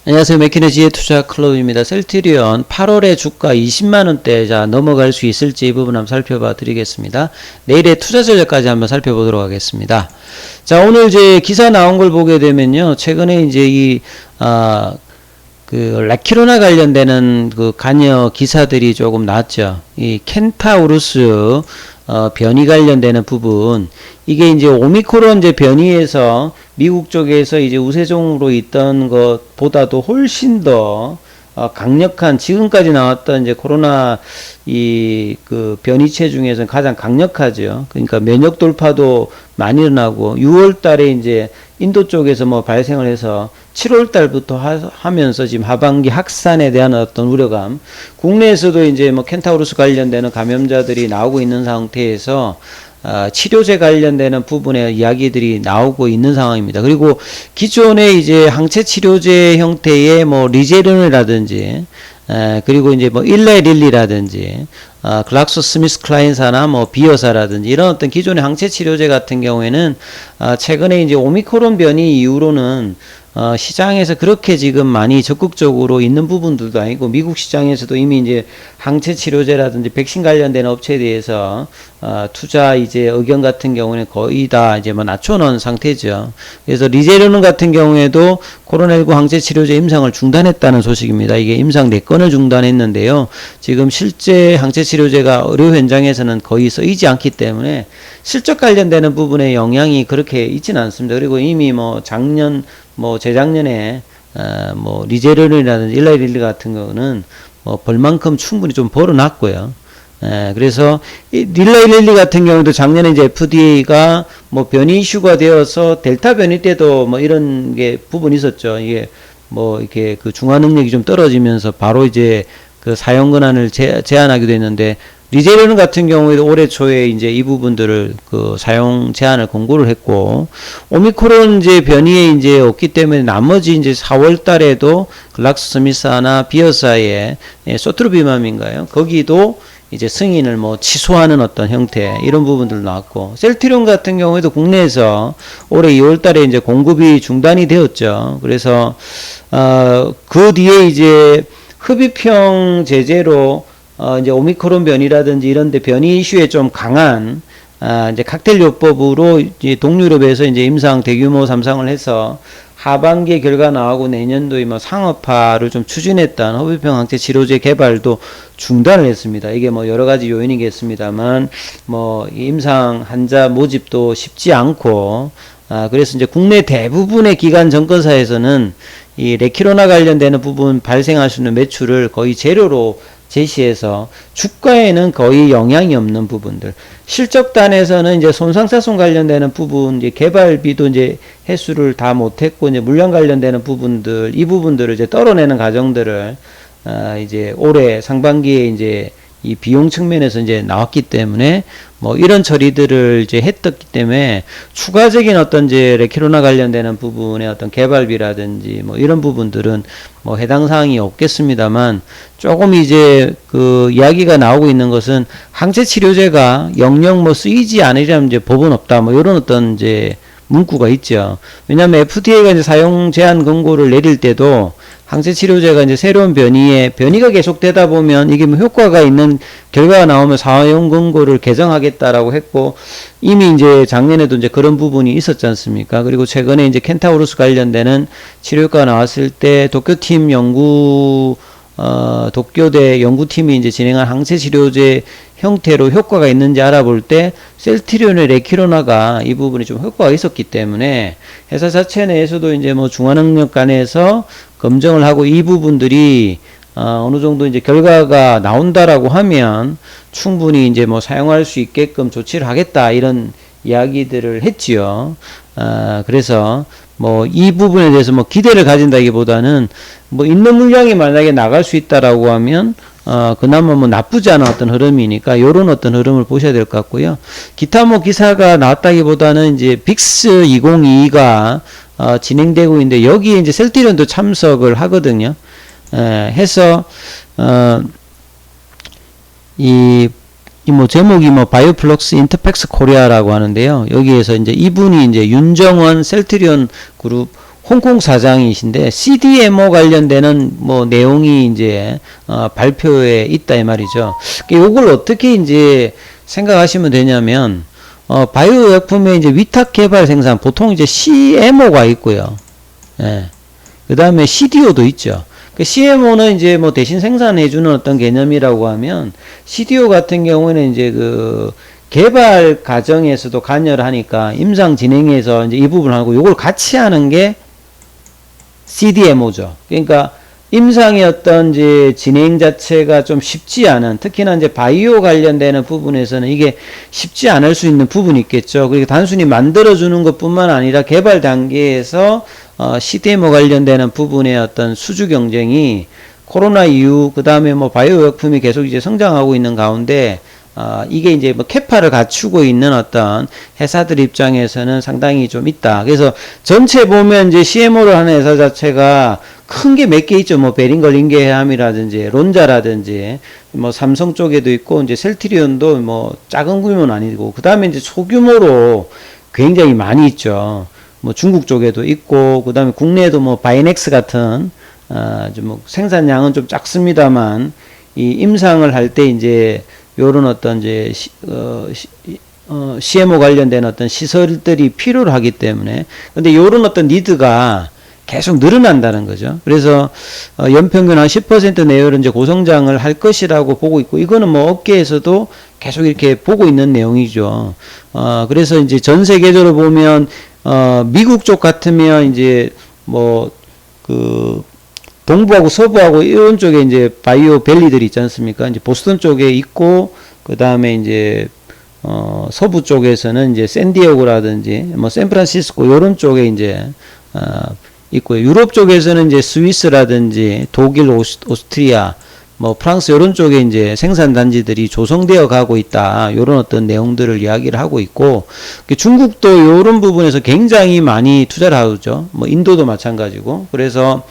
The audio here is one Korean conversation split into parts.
안녕하세요. 맥키네지의 투자 클럽입니다. 셀트리온 8월에 주가 20만원대 자 넘어갈 수 있을지 이 부분 한번 살펴봐 드리겠습니다. 내일의 투자 전략까지 한번 살펴보도록 하겠습니다. 자, 오늘 이제 기사 나온 걸 보게 되면요. 최근에 이제 라키로나 관련되는 그 관여 기사들이 조금 나왔죠. 이 켄타우루스 변이 관련되는 부분, 이게 이제 오미크론 이제 변이에서 미국 쪽에서 이제 우세종으로 있던 것보다도 훨씬 더 강력한, 지금까지 나왔던 이제 코로나 그 변이체 중에서는 가장 강력하죠. 그러니까 면역 돌파도 많이 일어나고 6월 달에 이제 인도 쪽에서 뭐 발생을 해서 7월 달부터 하면서 지금 하반기 확산에 대한 어떤 우려감, 국내에서도 이제 뭐 켄타우루스 관련되는 감염자들이 나오고 있는 상태에서 치료제 관련되는 부분의 이야기들이 나오고 있는 상황입니다. 그리고 기존에 이제 항체 치료제 형태의 뭐 리제론이라든지 그리고 이제 뭐 일레릴리라든지 글락소스미스클라인사나 뭐 비어사라든지 이런 어떤 기존의 항체 치료제 같은 경우에는 최근에 이제 오미크론 변이 이후로는 시장에서 그렇게 지금 많이 적극적으로 있는 부분들도 아니고, 미국 시장에서도 이미 이제 항체 치료제라든지 백신 관련된 업체에 대해서 투자 이제 의견 같은 경우는 거의 다 이제 뭐 낮춰놓은 상태죠. 그래서 리제르논 같은 경우에도 코로나19 항체 치료제 임상을 중단했다는 소식입니다. 이게 임상 4건을 중단했는데요. 지금 실제 항체 치료제가 의료 현장에서는 거의 쓰이지 않기 때문에 실적 관련되는 부분에 영향이 그렇게 있지는 않습니다. 그리고 이미 뭐 작년 재작년에 뭐 리제론이라든지 일라이릴리 같은 거는 뭐 벌만큼 충분히 좀 벌어놨고요. 그래서 이 릴라이릴리 같은 경우도 작년에 이제 FDA가 뭐 변이 이슈가 되어서 델타 변이 때도 뭐 이런 게 부분이 있었죠. 이게 뭐 이렇게 그 중화 능력이 좀 떨어지면서 바로 이제 그 사용 권한을 제한하기도 했는데, 리제론 같은 경우에도 올해 초에 이제 이 부분들을 그 사용 제한을 공고를 했고, 오미크론 이제 변이에 이제 없기 때문에 나머지 이제 4월 달에도 글락스스미스나 비어사의 소트루비맘인가요? 거기도 이제 승인을 뭐 취소하는 어떤 형태, 이런 부분들 나왔고, 셀트리온 같은 경우에도 국내에서 올해 2월 달에 이제 공급이 중단이 되었죠. 그래서 그 뒤에 이제 흡입형 제재로 이제 오미크론 변이라든지 이런데 변이 이슈에 좀 강한 이제 칵테일 요법으로 이제 동유럽에서 이제 임상 대규모 3상을 해서 하반기에 결과 나오고 내년도에 뭐 상업화를 좀 추진했던 흡입형 항체 치료제 개발도 중단을 했습니다. 이게 뭐 여러 가지 요인이겠습니다만, 뭐 임상 환자 모집도 쉽지 않고, 그래서 이제 국내 대부분의 기관 정권사에서는 이 레키로나 관련되는 부분 발생할 수 있는 매출을 거의 제로로 제시해서 주가에는 거의 영향이 없는 부분들, 실적단에서는 이제 손상차손 관련되는 부분, 이제 개발비도 이제 회수를 다 못했고, 이제 물량 관련되는 부분들, 이 부분들을 이제 떨어내는 과정들을 이제 올해 상반기에 이제 이 비용 측면에서 이제 나왔기 때문에 뭐 이런 처리들을 이제 했었기 때문에 추가적인 어떤 이제 레키로나 관련되는 부분의 어떤 개발비라든지 뭐 이런 부분들은 뭐 해당 사항이 없겠습니다만, 조금 이제 그 이야기가 나오고 있는 것은 항체 치료제가 영영 뭐 쓰이지 않으려면 이제 법은 없다, 뭐 이런 어떤 이제 문구가 있죠. 왜냐하면 FDA가 이제 사용 제한 권고를 내릴 때도 항체 치료제가 이제 새로운 변이가 계속되다 보면 이게 뭐 효과가 있는 결과가 나오면 사용 권고를 개정하겠다라고 했고, 이미 이제 작년에도 이제 그런 부분이 있었지 않습니까? 그리고 최근에 이제 켄타우루스 관련되는 치료효과가 나왔을 때 도쿄대 연구팀이 이제 진행한 항체 치료제 형태로 효과가 있는지 알아볼 때 셀트리온의 레키로나가 이 부분이 좀 효과가 있었기 때문에 회사 자체 내에서도 이제 뭐 중화능력 간에서 검증을 하고, 이 부분들이 어느 정도 이제 결과가 나온다라고 하면 충분히 이제 뭐 사용할 수 있게끔 조치를 하겠다, 이런 이야기들을 했지요. 그래서 뭐 이 부분에 대해서 뭐 기대를 가진다기보다는 뭐 있는 물량이 만약에 나갈 수 있다라고 하면 그나마 뭐 나쁘지 않은 어떤 흐름이니까 요런 어떤 흐름을 보셔야 될 것 같고요. 기타 뭐 기사가 나왔다기보다는 이제 빅스 2022가 진행되고 있는데, 여기에 이제 셀트리온도 참석을 하거든요. 해서 뭐 제목이 뭐 바이오플럭스 인터팩스 코리아라고 하는데요. 여기에서 이제 이분이 이제 윤정원 셀트리온 그룹 홍콩 사장이신데 CDMO 관련되는 뭐 내용이 이제 발표에 있다 이 말이죠. 요걸 어떻게 이제 생각하시면 되냐면 바이오 의약품의 이제 위탁 개발 생산 보통 이제 CMO가 있고요. 예. 그다음에 CDO도 있죠. CMO는 이제 뭐 대신 생산해주는 어떤 개념이라고 하면 CDO 같은 경우에는 이제 그 개발 과정에서도 관여를 하니까 임상 진행에서 이제 이 부분을 하고 요걸 같이 하는 게 CDMO죠. 그러니까 임상의 어떤 이제 진행 자체가 좀 쉽지 않은, 특히나 이제 바이오 관련되는 부분에서는 이게 쉽지 않을 수 있는 부분이 있겠죠. 그리고 단순히 만들어주는 것뿐만 아니라 개발 단계에서 CDMO 관련되는 부분의 어떤 수주 경쟁이 코로나 이후 그 다음에 뭐 바이오 의약품이 계속 이제 성장하고 있는 가운데 이게 이제 뭐 캐파를 갖추고 있는 어떤 회사들 입장에서는 상당히 좀 있다. 그래서 전체 보면 이제 CMO를 하는 회사 자체가 큰 게 몇 개 있죠. 뭐 베링걸 인계해암이라든지 론자라든지 뭐 삼성 쪽에도 있고 이제 셀트리온도 뭐 작은 규모는 아니고 그 다음에 이제 소규모로 굉장히 많이 있죠. 뭐 중국 쪽에도 있고 그 다음에 국내에도 뭐 바이넥스 같은 좀 뭐 생산량은 좀 작습니다만 이 임상을 할 때 이제 요런 어떤 이제 CMO 관련된 어떤 시설들이 필요로 하기 때문에 근데 요런 어떤 니드가 계속 늘어난다는 거죠. 그래서 연평균 한 10% 내외로 이제 고성장을 할 것이라고 보고 있고 이거는 뭐 업계에서도 계속 이렇게 보고 있는 내용이죠. 그래서 이제 전 세계적으로 보면 미국 쪽 같으면 이제 뭐 그 동부하고 서부하고 이런 쪽에 이제 바이오 밸리들이 있지 않습니까? 이제 보스턴 쪽에 있고 그 다음에 이제 서부 쪽에서는 이제 샌디에고라든지 뭐 샌프란시스코 이런 쪽에 이제 있고요. 유럽 쪽에서는 이제 스위스라든지 독일, 오스트리아, 뭐 프랑스 이런 쪽에 이제 생산 단지들이 조성되어 가고 있다. 이런 어떤 내용들을 이야기를 하고 있고 중국도 이런 부분에서 굉장히 많이 투자를 하죠. 뭐 인도도 마찬가지고 그래서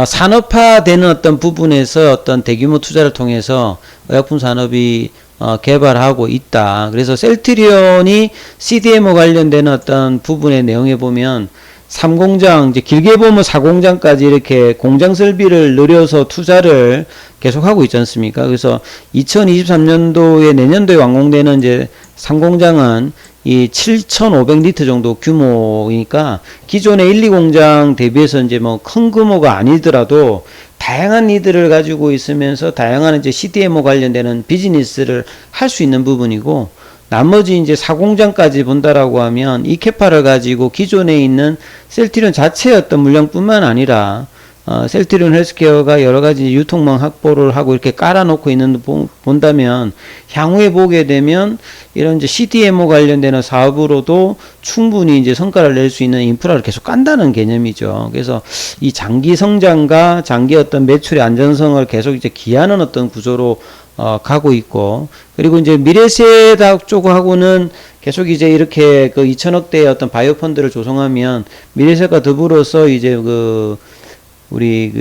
산업화되는 어떤 부분에서 어떤 대규모 투자를 통해서 의약품 산업이 개발하고 있다. 그래서 셀트리온이 CDMO 관련되는 어떤 부분의 내용에 보면 3공장, 이제 길게 보면 4공장까지 이렇게 공장 설비를 늘려서 투자를 계속하고 있지 않습니까? 그래서 2023년도에 내년도에 완공되는 이제 3공장은 이 7,500리터 정도 규모이니까 기존의 1, 2공장 대비해서 이제 뭐 큰 규모가 아니더라도 다양한 니드를 가지고 있으면서 다양한 이제 CDMO 관련되는 비즈니스를 할 수 있는 부분이고 나머지 이제 4공장까지 본다라고 하면 이 캐파를 가지고 기존에 있는 셀트리온 자체의 어떤 물량뿐만 아니라 셀트리온 헬스케어가 여러 가지 유통망 확보를 하고 이렇게 깔아놓고 있는 본다면 향후에 보게 되면 이런 이제 CDMO 관련되는 사업으로도 충분히 이제 성과를 낼 수 있는 인프라를 계속 깐다는 개념이죠. 그래서 이 장기 성장과 장기 어떤 매출의 안전성을 계속 이제 기하는 어떤 구조로 가고 있고 그리고 이제 미래세다 쪽하고는 계속 이제 이렇게 그 2천억대의 어떤 바이오 펀드를 조성하면 미래세과 더불어서 이제 우리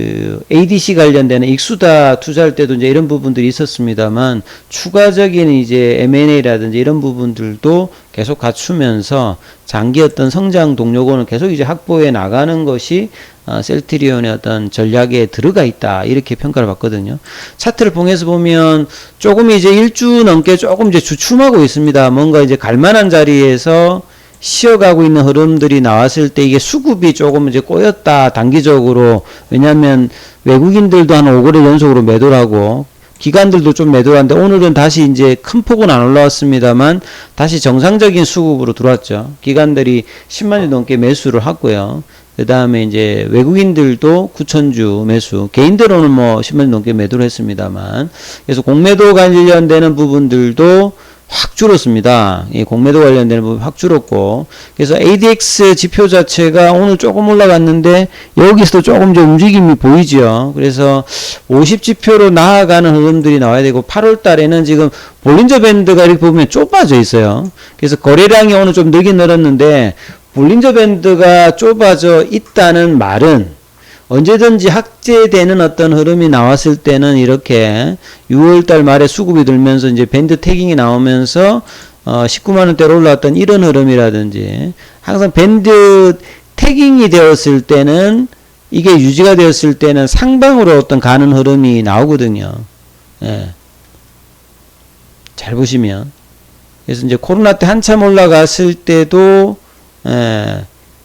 ADC 관련되는 익수다 투자할 때도 이제 이런 부분들이 있었습니다만 추가적인 이제 M&A라든지 이런 부분들도 계속 갖추면서 장기 어떤 성장 동력원을 계속 이제 확보해 나가는 것이 셀트리온의 어떤 전략에 들어가 있다 이렇게 평가를 받거든요. 차트를 통해서 보면 조금 이제 일주 넘게 조금 이제 주춤하고 있습니다. 뭔가 이제 갈만한 자리에서 쉬어가고 있는 흐름들이 나왔을 때 이게 수급이 조금 이제 꼬였다 단기적으로. 왜냐하면 외국인들도 한 5거래 연속으로 매도를 하고 기관들도 좀 매도를 하는데 오늘은 다시 이제 큰 폭은 안 올라왔습니다만 다시 정상적인 수급으로 들어왔죠. 기관들이 10만주 넘게 매수를 하고요. 그 다음에 이제 외국인들도 9천주 매수, 개인들로는 뭐 10만주 넘게 매도를 했습니다만 그래서 공매도 관련되는 부분들도 확 줄었습니다. 이 공매도 관련되는 부분 확 줄었고 그래서 ADX 지표 자체가 오늘 조금 올라갔는데 여기서도 조금 좀 움직임이 보이죠. 그래서 50지표로 나아가는 흐름들이 나와야 되고 8월 달에는 지금 볼린저 밴드가 이렇게 보면 좁아져 있어요. 그래서 거래량이 오늘 좀 늘긴 늘었는데 볼린저 밴드가 좁아져 있다는 말은 언제든지 확대되는 어떤 흐름이 나왔을 때는 이렇게 6월달 말에 수급이 들면서 이제 밴드 태깅이 나오면서 19만원대로 올라왔던 이런 흐름이라든지 항상 밴드 태깅이 되었을 때는 이게 유지가 되었을 때는 상방으로 어떤 가는 흐름이 나오거든요. 예. 잘 보시면. 그래서 이제 코로나 때 한참 올라갔을 때도,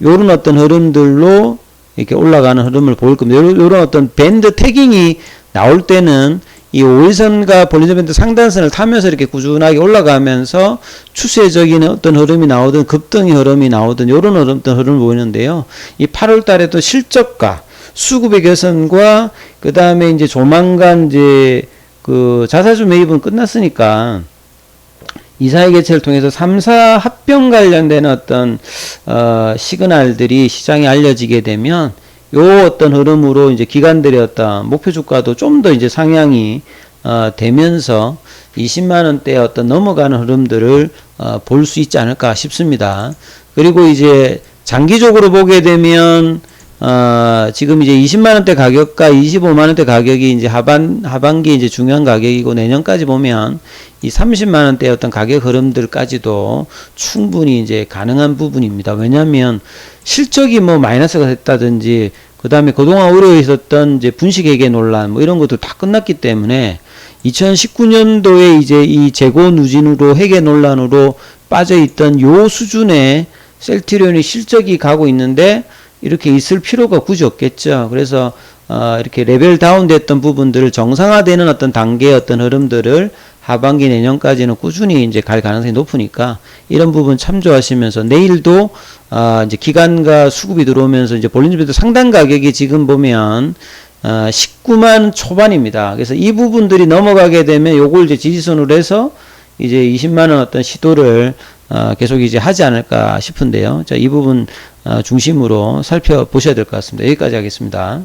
요런 어떤 흐름들로 이렇게 올라가는 흐름을 볼 겁니다. 요런 어떤 밴드 태깅이 나올 때는 이 5일선과 볼린저 밴드 상단선을 타면서 이렇게 꾸준하게 올라가면서 추세적인 어떤 흐름이 나오든 급등의 흐름이 나오든 요런 어떤 흐름을 보이는데요. 이 8월 달에도 실적과 수급의 개선과 그 다음에 이제 조만간 이제 그 자사주 매입은 끝났으니까 이사회 개최를 통해서 3사 합병 관련된 어떤 시그널들이 시장에 알려지게 되면 요 어떤 흐름으로 이제 기관들의 어떤 목표 주가도 좀 더 이제 상향이 되면서 20만 원대 어떤 넘어가는 흐름들을 볼 수 있지 않을까 싶습니다. 그리고 이제 장기적으로 보게 되면 지금 이제 20만 원대 가격과 25만 원대 가격이 이제 하반기 이제 중요한 가격이고 내년까지 보면 이 30만 원대 어떤 가격 흐름들까지도 충분히 이제 가능한 부분입니다. 왜냐하면 실적이 뭐 마이너스가 됐다든지 그 다음에 그동안 우려해 있었던 이제 분식회계 논란 뭐 이런 것도 다 끝났기 때문에 2019년도에 이제 이 재고 누진으로 회계 논란으로 빠져있던 요 수준의 셀트리온이 실적이 가고 있는데 이렇게 있을 필요가 굳이 없겠죠. 그래서 이렇게 레벨 다운 됐던 부분들을 정상화되는 어떤 단계의 어떤 흐름들을 하반기 내년까지는 꾸준히 이제 갈 가능성이 높으니까 이런 부분 참조하시면서 내일도 이제 기간과 수급이 들어오면서 이제 볼린저 밴드 상단 가격이 지금 보면 19만 초반입니다. 그래서 이 부분들이 넘어가게 되면 요걸 이제 지지선으로 해서 이제 20만 원 어떤 시도를 계속 이제 하지 않을까 싶은데요. 자, 이 부분 중심으로 살펴보셔야 될 것 같습니다. 여기까지 하겠습니다.